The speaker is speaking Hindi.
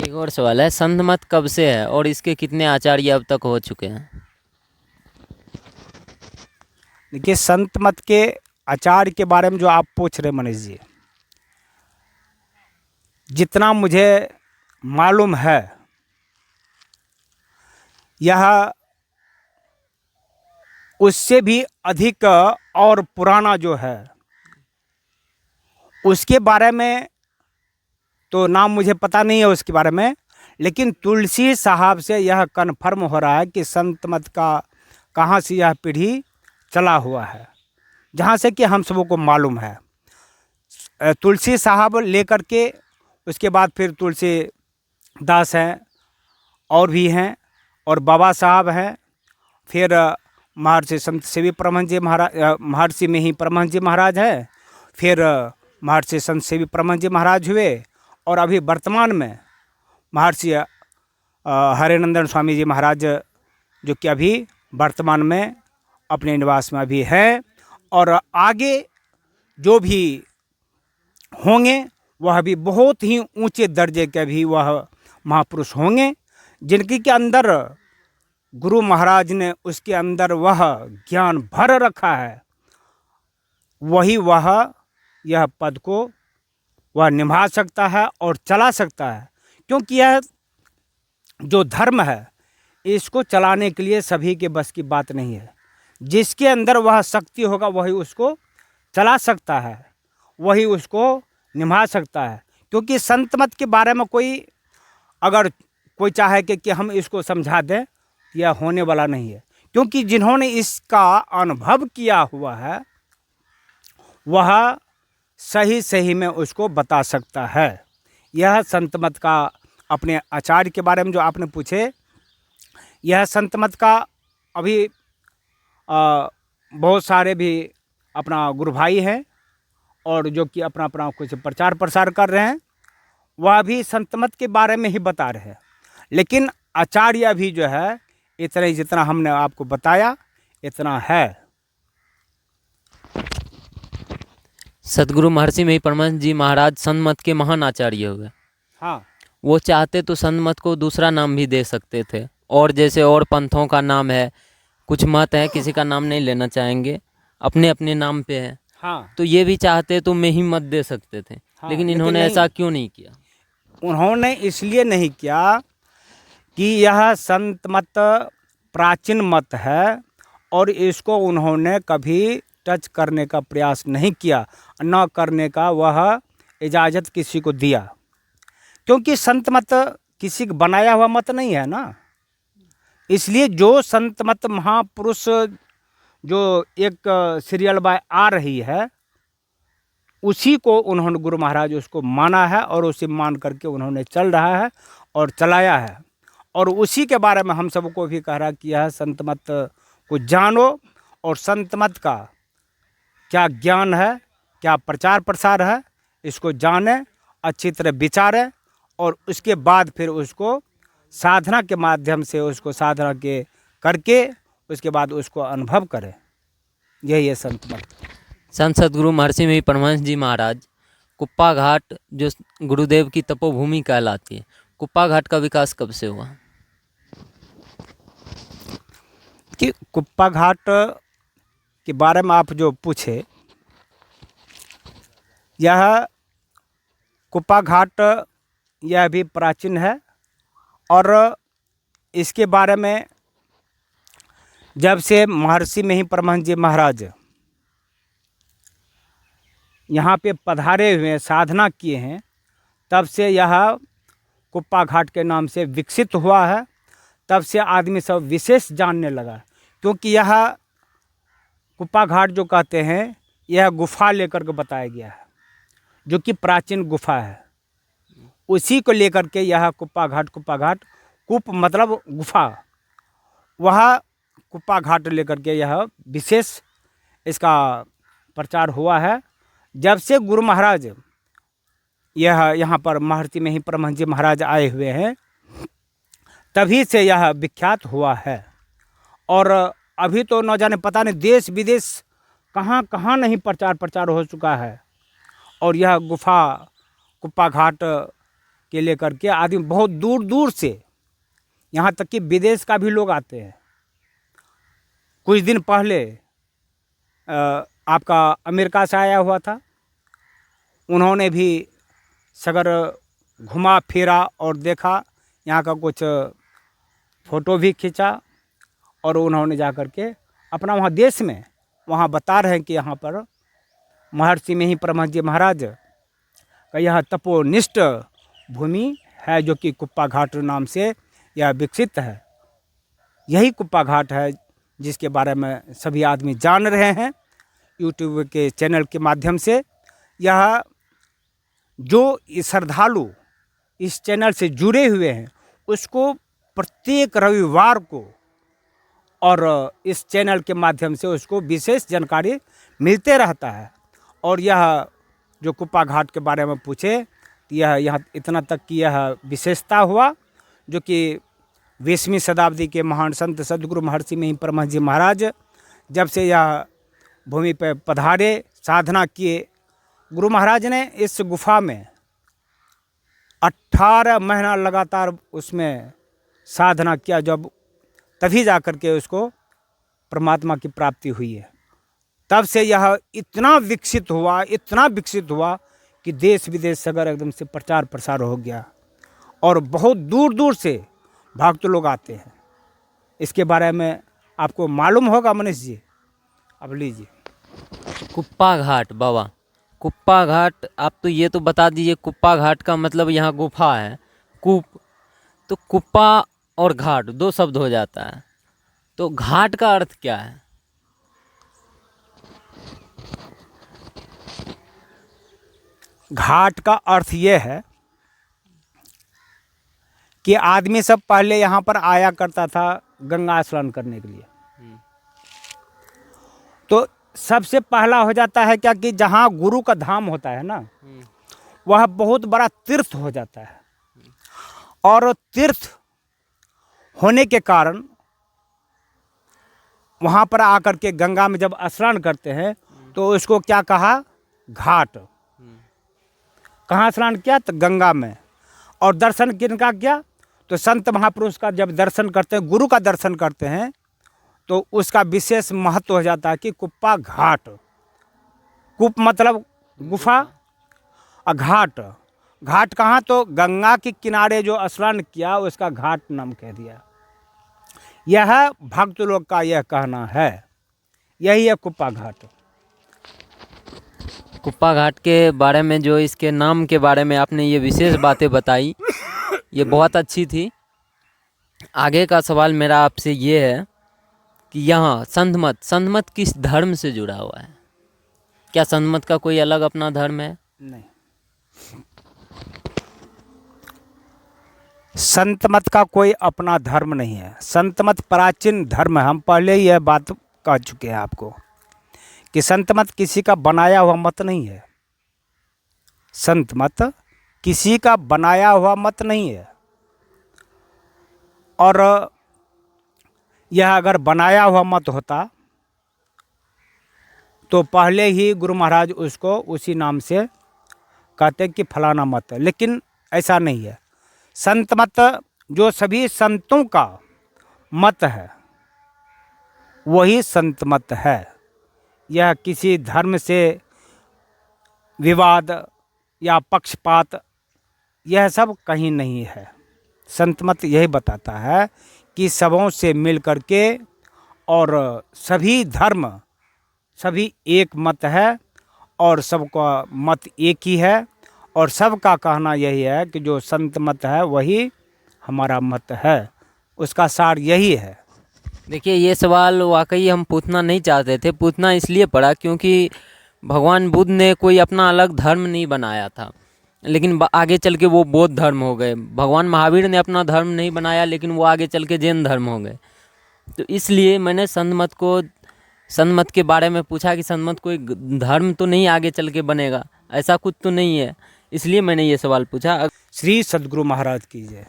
एक और सवाल है, संत मत कब से है और इसके कितने आचार्य अब तक हो चुके हैं? देखिए, संत मत के आचार्य के बारे में जो आप पूछ रहे मनीष जी, जितना मुझे मालूम है, यह उससे भी अधिक और पुराना जो है, उसके बारे में तो नाम मुझे पता नहीं है उसके बारे में, लेकिन तुलसी साहब से यह कन्फर्म हो रहा है कि संत मत का कहाँ से यह पीढ़ी चला हुआ है, जहाँ से कि हम सबों को मालूम है। तुलसी साहब लेकर के उसके बाद फिर तुलसी दास हैं और भी हैं, और बाबा साहब हैं, फिर महर्षि संत सेवी परमहंस जी महाराज, महर्षि में ही परमहंस जी महाराज हैं, फिर महर्षि संत सेवी परमहंस जी महाराज हुए, और अभी वर्तमान में महर्षि हरिनंदन स्वामी जी महाराज, जो कि अभी वर्तमान में अपने निवास में अभी हैं, और आगे जो भी होंगे वह भी बहुत ही ऊंचे दर्जे के भी वह महापुरुष होंगे, जिनकी के अंदर गुरु महाराज ने उसके अंदर वह ज्ञान भर रखा है, वही वह यह पद को वह निभा सकता है और चला सकता है। क्योंकि यह जो धर्म है, इसको चलाने के लिए सभी के बस की बात नहीं है। जिसके अंदर वह शक्ति होगा वही उसको चला सकता है, वही उसको निभा सकता है। क्योंकि संत मत के बारे में कोई अगर कोई चाहे कि हम इसको समझा दें, यह होने वाला नहीं है। क्योंकि जिन्होंने इसका अनुभव किया हुआ है वह सही सही में उसको बता सकता है। यह संत मत का, अपने आचार्य के बारे में जो आपने पूछे, यह संत मत का अभी बहुत सारे भी अपना गुरु भाई हैं, और जो कि अपना अपना कुछ प्रचार प्रसार कर रहे हैं, वह भी संत मत के बारे में ही बता रहे हैं। लेकिन आचार्य भी जो है, इतना ही जितना हमने आपको बताया इतना है। सतगुरु महर्षि में ही परमहंस जी महाराज संत मत के महान आचार्य हुए। हाँ, वो चाहते तो संत मत को दूसरा नाम भी दे सकते थे, और जैसे और पंथों का नाम है, कुछ मत है किसी का नाम नहीं लेना चाहेंगे, अपने अपने नाम पे है, हाँ, तो ये भी चाहते तो मैं ही मत दे सकते थे। हाँ, लेकिन इन्होंने ऐसा क्यों नहीं किया? उन्होंने इसलिए नहीं किया कि यह संत मत प्राचीन मत है, और इसको उन्होंने कभी टच करने का प्रयास नहीं किया, न करने का वह इजाज़त किसी को दिया। क्योंकि संत मत किसी का बनाया हुआ मत नहीं है ना। इसलिए जो संत मत महापुरुष जो एक सीरियल बाय आ रही है, उसी को उन्होंने गुरु महाराज उसको माना है, और उसे मान करके उन्होंने चल रहा है और चलाया है। और उसी के बारे में हम सबको भी कह रहा कि यह संत मत को जानो, और संत मत का क्या ज्ञान है, क्या प्रचार प्रसार है, इसको जाने, अच्छी तरह विचारें, और उसके बाद फिर उसको साधना के माध्यम से उसको साधना के करके उसके बाद उसको अनुभव करें। यही है संत मत। संत सतगुरु महर्षि में ही परमहंस जी महाराज, कुप्पा घाट जो गुरुदेव की तपोभूमि कहलाती है, कुप्पा घाट का विकास कब से हुआ? कि कुप्पा घाट के बारे में आप जो पूछे, यह कुप्पा घाट यह भी प्राचीन है, और इसके बारे में जब से महर्षि में ही परमहंस जी महाराज यहाँ पे पधारे हुए साधना किए हैं, तब से यह कुप्पा घाट के नाम से विकसित हुआ है। तब से आदमी सब विशेष जानने लगा, क्योंकि यह कुप्पा घाट जो कहते हैं, यह गुफा लेकर के बताया गया है, जो कि प्राचीन गुफा है। उसी को लेकर के यह कुप्पा घाट कुप मतलब गुफा, वह कुप्पा घाट लेकर के यह विशेष इसका प्रचार हुआ है। जब से गुरु महाराज यह यहाँ पर महर्षि में ही परमहंस जी महाराज आए हुए हैं, तभी से यह विख्यात हुआ है। और अभी तो न जाने पता नहीं देश विदेश कहाँ कहाँ नहीं प्रचार हो चुका है। और यह गुफा कुप्पा घाट के लेकर के आदमी बहुत दूर दूर से, यहाँ तक कि विदेश का भी लोग आते हैं। कुछ दिन पहले आपका अमेरिका से आया हुआ था, उन्होंने भी सगर घुमा फिरा और देखा, यहाँ का कुछ फ़ोटो भी खींचा, और उन्होंने जा कर के अपना वहाँ देश में वहाँ बता रहे हैं कि यहाँ पर महर्षि में ही परमहंस जी महाराज का यह तपोनिष्ठ भूमि है, जो कि कुप्पा घाट नाम से यह विकसित है। यही कुप्पा घाट है जिसके बारे में सभी आदमी जान रहे हैं यूट्यूब के चैनल के माध्यम से। यह जो श्रद्धालु इस चैनल से जुड़े हुए हैं उसको प्रत्येक रविवार को और इस चैनल के माध्यम से उसको विशेष जानकारी मिलते रहता है। और यह जो कुप्पा घाट के बारे में पूछे, यह यहाँ इतना तक कि यह विशेषता हुआ, जो कि 20वीं शताब्दी के महान संत सद्गुरु महर्षि में ही परमहंस जी महाराज जब से यह भूमि पर पधारे, साधना किए, गुरु महाराज ने इस गुफा में 18 महीना लगातार उसमें साधना किया, जब तभी जा कर के उसको परमात्मा की प्राप्ति हुई है। तब से यह इतना विकसित हुआ कि देश विदेश सगर एकदम से प्रचार प्रसार हो गया, और बहुत दूर दूर से भक्त लोग आते हैं। इसके बारे में आपको मालूम होगा मनीष जी, अब लीजिए। कुप्पा घाट बाबा, कुप्पा घाट, आप तो ये तो बता दीजिए, कुप्पा घाट का मतलब यहाँ गुफा है, कूप, तो कुप्पा और घाट दो शब्द हो जाता है, तो घाट का अर्थ क्या है? घाट का अर्थ ये है कि आदमी सब पहले यहाँ पर आया करता था गंगा स्नान करने के लिए। तो सबसे पहला हो जाता है क्या कि जहाँ गुरु का धाम होता है ना, वह बहुत बड़ा तीर्थ हो जाता है, और तीर्थ होने के कारण वहाँ पर आकर के गंगा में जब स्नान करते हैं तो उसको क्या कहा, घाट। कहाँ स्नान किया? तो गंगा में। और दर्शन किनका किया? तो संत महापुरुष का जब दर्शन करते हैं, गुरु का दर्शन करते हैं, तो उसका विशेष महत्व हो जाता है कि कुप्पा घाट। कुप मतलब गुफा, और घाट, घाट कहाँ? तो गंगा के किनारे जो स्नान किया उसका घाट नाम कह दिया। यह भक्त लोग का यह कहना है, यही है कुप्पा घाट। कुप्पा घाट के बारे में, जो इसके नाम के बारे में आपने ये विशेष बातें बताई, ये बहुत अच्छी थी। आगे का सवाल मेरा आपसे ये है कि यहाँ संतमत किस धर्म से जुड़ा हुआ है? क्या संतमत का कोई अलग अपना धर्म है? नहीं, संतमत का कोई अपना धर्म नहीं है। संतमत प्राचीन धर्म है। हम पहले ही यह बात कह चुके हैं आपको कि संतमत किसी का बनाया हुआ मत नहीं है। संतमत किसी का बनाया हुआ मत नहीं है, और यह अगर बनाया हुआ मत होता तो पहले ही गुरु महाराज उसको उसी नाम से कहते कि फलाना मत है, लेकिन ऐसा नहीं है। संत मत जो सभी संतों का मत है वही संत मत है। यह किसी धर्म से विवाद या पक्षपात यह सब कहीं नहीं है। संत मत यही बताता है कि सबों से मिल करके, और सभी धर्म सभी एक मत है, और सबका मत एक ही है, और सबका कहना यही है कि जो संत मत है वही हमारा मत है। उसका सार यही है। देखिए, ये सवाल वाकई हम पूछना नहीं चाहते थे, पूछना इसलिए पड़ा क्योंकि भगवान बुद्ध ने कोई अपना अलग धर्म नहीं बनाया था, लेकिन आगे चल के वो बौद्ध धर्म हो गए। भगवान महावीर ने अपना धर्म नहीं बनाया, लेकिन वो आगे चल के जैन धर्म हो गए। तो इसलिए मैंने संत मत के बारे में पूछा कि संत मत कोई धर्म तो नहीं आगे चल के बनेगा, ऐसा कुछ तो नहीं है, इसलिए मैंने ये सवाल पूछा। श्री सद्गुरु महाराज की जय।